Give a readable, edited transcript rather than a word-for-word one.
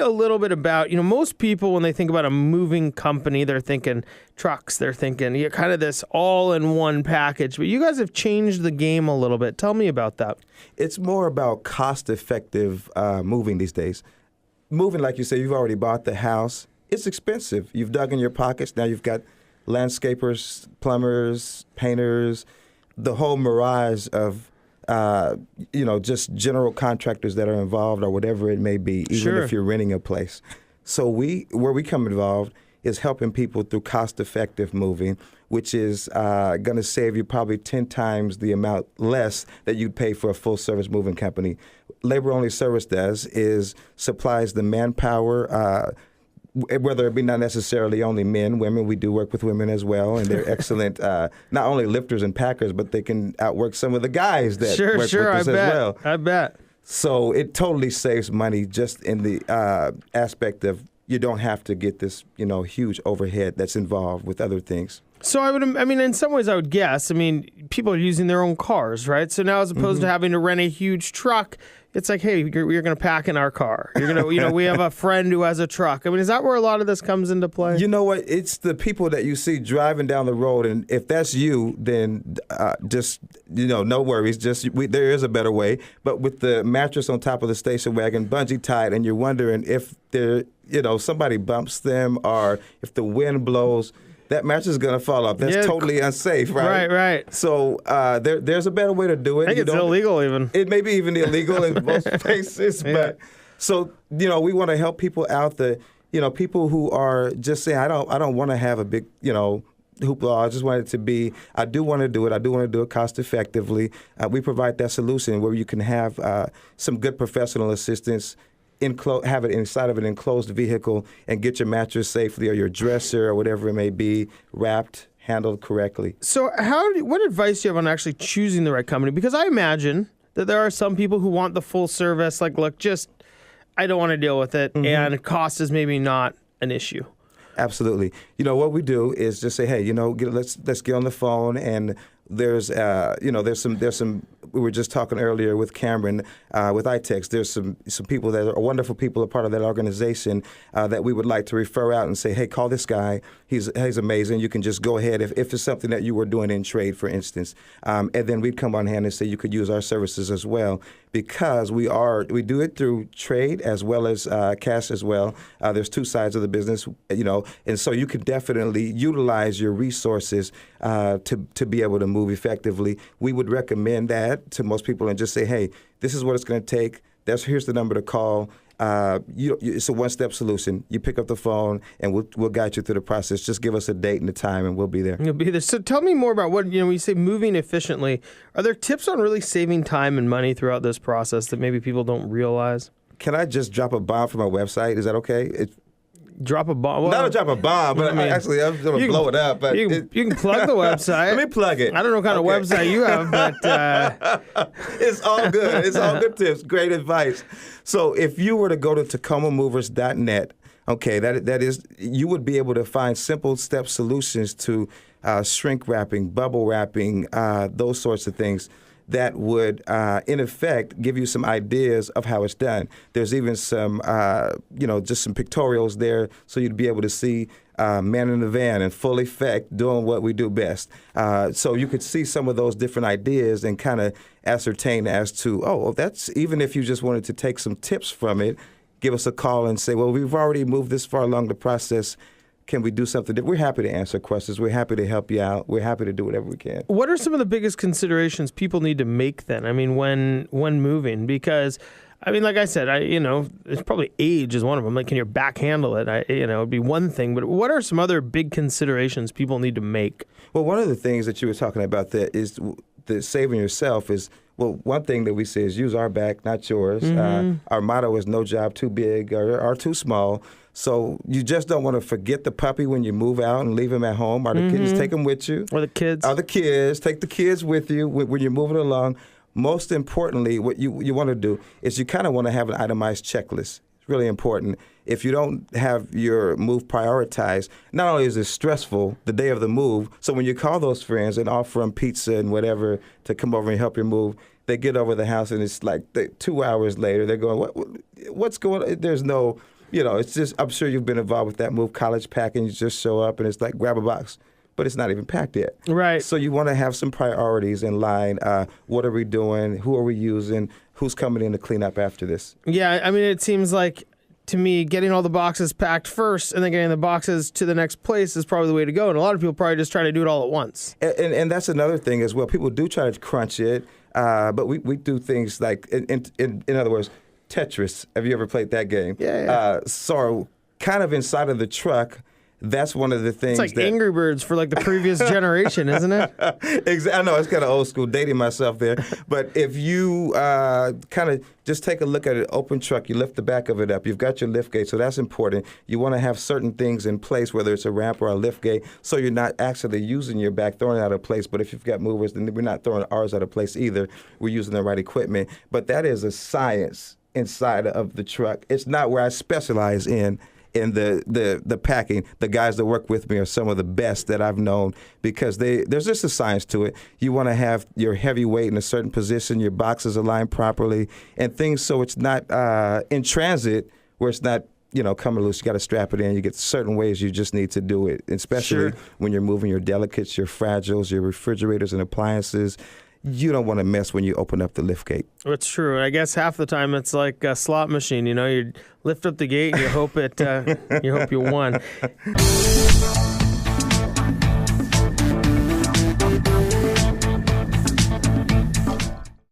a little bit about, most people when they think about a moving company, they're thinking trucks, they're thinking kind of this all-in-one package. But you guys have changed the game a little bit. Tell me about that. It's more about cost-effective moving these days. Moving, like you say, you've already bought the house. It's expensive. You've dug in your pockets. Now you've got landscapers, plumbers, painters, the whole mirage of just general contractors that are involved or whatever it may be, even if you're renting a place. So where we come involved is helping people through cost-effective moving, which is going to save you probably 10 times the amount less that you'd pay for a full-service moving company. Labor-only service supplies the manpower, whether it be not necessarily only men, women. We do work with women as well, and they're excellent, not only lifters and packers, but they can outwork some of the guys that work with us as well. I bet. So it totally saves money just in the aspect of you don't have to get this, huge overhead that's involved with other things. So in some ways I would guess, people are using their own cars, right? So now as opposed to having to rent a huge truck, it's like, hey, you're going to pack in our car. You're going to, we have a friend who has a truck. Is that where a lot of this comes into play? You know what? It's the people that you see driving down the road, and if that's you, then no worries. There is a better way. But with the mattress on top of the station wagon, bungee tied, and you're wondering if somebody bumps them or if the wind blows, that mattress is going to fall off. That's totally unsafe, right? Right. So there's a better way to do it. I think it's illegal even. It may be even illegal in most places. Yeah. But so, we want to help people out, people who are just saying, I don't want to have a big, hoopla. I just want it to be, I do want to do it. I do want to do it cost effectively. We provide that solution where you can have some good professional assistance, have it inside of an enclosed vehicle and get your mattress safely or your dresser or whatever it may be wrapped, handled correctly. So what advice do you have on actually choosing the right company? Because I imagine that there are some people who want the full service, like, look, I don't want to deal with it, and cost is maybe not an issue. Absolutely. What we do is just say, hey, let's get on the phone, and there's some. We were just talking earlier with Cameron with iTex. There's some people that are wonderful people, a part of that organization that we would like to refer out and say, hey, call this guy. He's amazing. You can just go ahead if it's something that you were doing in trade, for instance, and then we'd come on hand and say you could use our services as well, because we do it through trade as well as cash as well. There's two sides of the business, and so you can definitely utilize your resources to be able to move effectively. We would recommend that to most people and just say, hey, this is what it's going to take. Here's the number to call. It's a one-step solution. You pick up the phone, and we'll guide you through the process. Just give us a date and a time, and we'll be there. You'll be there. So tell me more about when you say moving efficiently. Are there tips on really saving time and money throughout this process that maybe people don't realize? Can I just drop a bomb from our website? Is that okay? Drop a bomb? Well, not drop a bomb, but I'm going to blow it up. But you can plug the website. Let me plug it. I don't know what kind of website you have, but... It's all good. It's all good tips. Great advice. So if you were to go to tacomamovers.net, okay, that is, you would be able to find simple step solutions to shrink wrapping, bubble wrapping, those sorts of things that would, in effect, give you some ideas of how it's done. There's even some, just some pictorials there, so you'd be able to see man in the van in full effect doing what we do best. So you could see some of those different ideas and kind of ascertain as to, that's, even if you just wanted to take some tips from it, give us a call and say, well, we've already moved this far along the process. Can we do something? We're happy to answer questions. We're happy to help you out. We're happy to do whatever we can. What are some of the biggest considerations people need to make then? When moving, because like I said, it's probably age is one of them. Like, can your back handle it? It'd be one thing. But what are some other big considerations people need to make? Well, one of the things that you were talking about that is the saving yourself is. Well, one thing that we say is use our back, not yours. Our motto is no job too big or too small. So you just don't want to forget the puppy when you move out and leave him at home. Or the kids, take them with you. Or the kids. Take the kids with you when you're moving along. Most importantly, what you want to do is you kind of want to have an itemized checklist. It's really important. If you don't have your move prioritized, not only is it stressful the day of the move, so when you call those friends and offer them pizza and whatever to come over and help you move, they get over the house and it's like 2 hours later, they're going, what's going on? There's no it's just, I'm sure you've been involved with that move, college packing. You just show up and it's like, grab a box, but it's not even packed yet. Right. So you want to have some priorities in line. What are we doing? Who are we using? Who's coming in to clean up after this? Yeah, I mean, it seems like, to me, getting all the boxes packed first and then getting the boxes to the next place is probably the way to go. And a lot of people probably just try to do it all at once. And that's another thing as well. People do try to crunch it, but we do things like, in other words, Tetris. Have you ever played that game? Yeah. So kind of inside of the truck, that's one of the things. It's like Angry Birds for like the previous generation, isn't it? Exactly. I know it's kind of old school, dating myself there. But if you kind of just take a look at an open truck, you lift the back of it up. You've got your lift gate, so that's important. You want to have certain things in place, whether it's a ramp or a lift gate, so you're not actually using your back, throwing it out of place. But if you've got movers, then we're not throwing ours out of place either. We're using the right equipment. But that is a science inside of the truck. It's not where I specialize in the packing. The guys that work with me are some of the best that I've known because there's just a science to it. You want to have your heavy weight in a certain position, your boxes aligned properly, and things so it's not in transit where it's not coming loose. You got to strap it in. You get certain ways you just need to do it, especially when you're moving your delicates, your fragiles, your refrigerators and appliances. You don't want to mess when you open up the lift gate. It's true. I guess half the time it's like a slot machine. You lift up the gate and you hope you won.